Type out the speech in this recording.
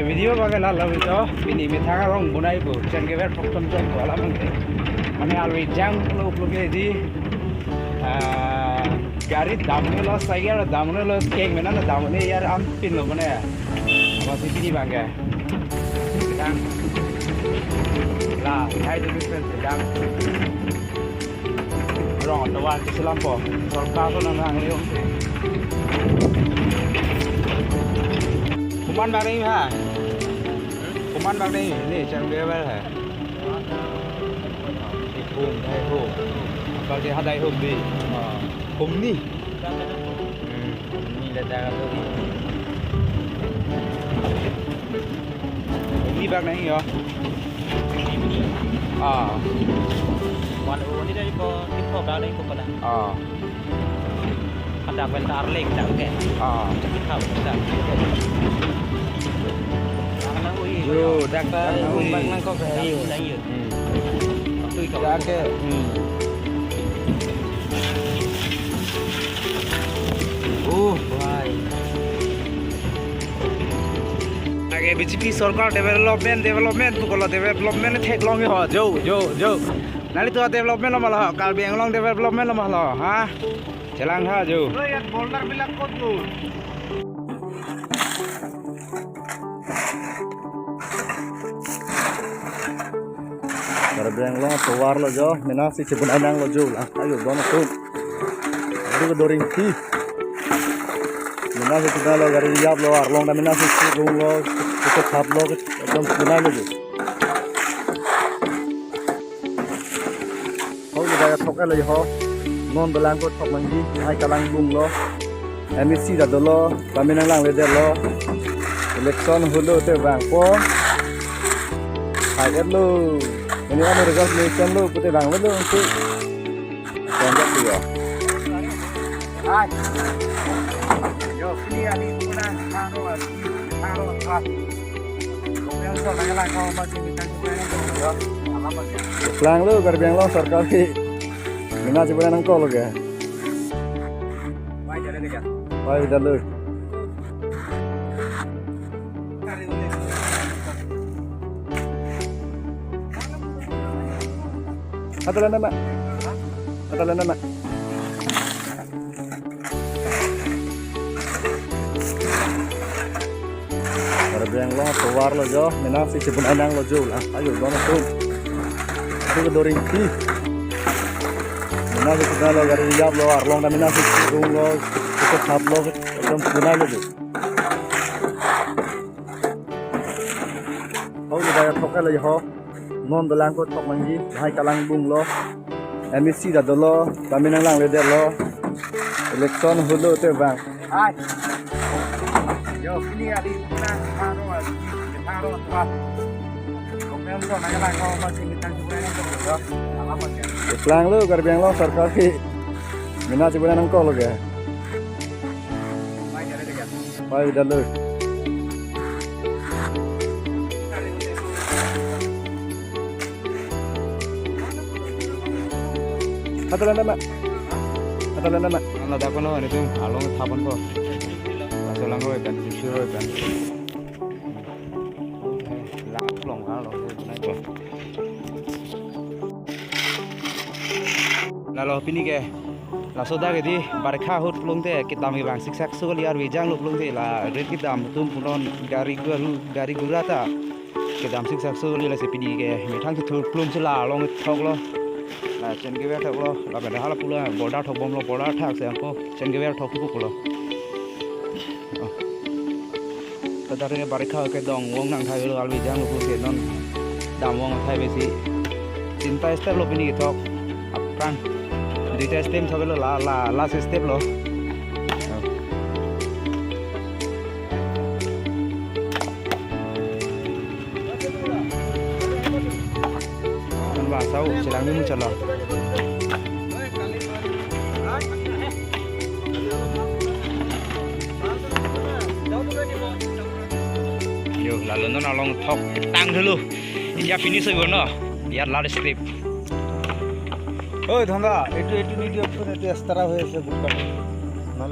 video bagai lalu itu ini mitang orang bunai bu jangan keber faktum jam wala mangke ane alwi jang lu di gari damne lo saya damne lo keng mana damne yar am pin lo mana apa sih ini bangga sedang lah hai tu business sedang orang tua di Selampo sorka tu nang leong kuman bang ni ha kuman bang ni jangan keber ha home hai home kalau dia hadai home di home ni ni dah dah tu ni bang ni yoวันนี้ได้พอที่พอได้พอกันขนาดเป็นตาเล็กจังแกเข้าจังนั่งอุ้ย yo dakอุ้ยนั่งก็แบบอยู่ได้อยู่ตุ้ยกับ dak ke ভাই আগে বিজেপি সরকার ডেভেলপমেন্ট বুকলা ডেভেলপমেন্ট ঠেক লং হ জো নালি তো ডেভেলপমেন্ট লমাল হ কাল বেং লং ডেভেলপমেন্ট লমাল হা চেলাং হা জো ওই এক বোল্ডার বিলাক কত দূর Karbeng lo tawar lo jo mena si cibunanang lo jo lah ayo dono tu aduh doring ti mena si cibunang lo gari yap lo arlong da mena si rung lo kita khap lo ekdom cibunang lo jo hau lo daya thok lo ho non belang ko thok mangi hai kalang bung lo MSC da do lo kaminang lang le lo election hulo te bang po hai lo ini kan result election lu putih bang lu untuk konjak dia. hai yo clear di mana karo pas kemudian so nang kau masih minta juga yo apa ya Lang lu karbeng lo sarkar ki mina coba nang ko lo ga mai jare ya pai udah lu Atalan nama Karbeng lo tawar lo jo mena si cibunanang lo jo lah ayo dono tu aduh doring ti mena si cibunang lo gari yap lo arlong da mena si rung lo kita khap lo ekdom cibunang lo jo hau lo daya thok lo ho non belang ko thok mangi hai kalang bung lo MSC da do lo kaminang lang le lo election hulo te bang hai yo clear di mana karo pas kemudian so nang kau masih minta juga yo apa ya Lang lu karbeng lo sarkar ki mina coba nang ko lo ga mai jare ya pai udah lu Atalan nama Allah dah kono itu along thapan ko asalang roi kan sure kan long along nai ko lalu pini ke la soda ke di barkha hut plong te kitam hi bang siksak sugol yar wijang lu plong te la red kitam tum punon gari gurata kitam siksak sugol la se pini ke mithang ki thur plong chla long thok lo la chen ke ver thok lo la ba hala pula borda thok bom lo borda thak se ko chen ke ver thok ku pulo tadare barkha ke dong wong nang thai lo alwi jang lu ke non dam wong thai besi cinta step lo pini ki thok apran dita step thok lo la last step lo kan ba sau silang ni mu chalo yo lalu non along thok tang dulu India finish hoibo no ইয়ার লার স্ক্রিপ্ট ওই ধন্দা একটু ভিডিও ফোনে টেস্ট করা হয়েছে বুঝলাম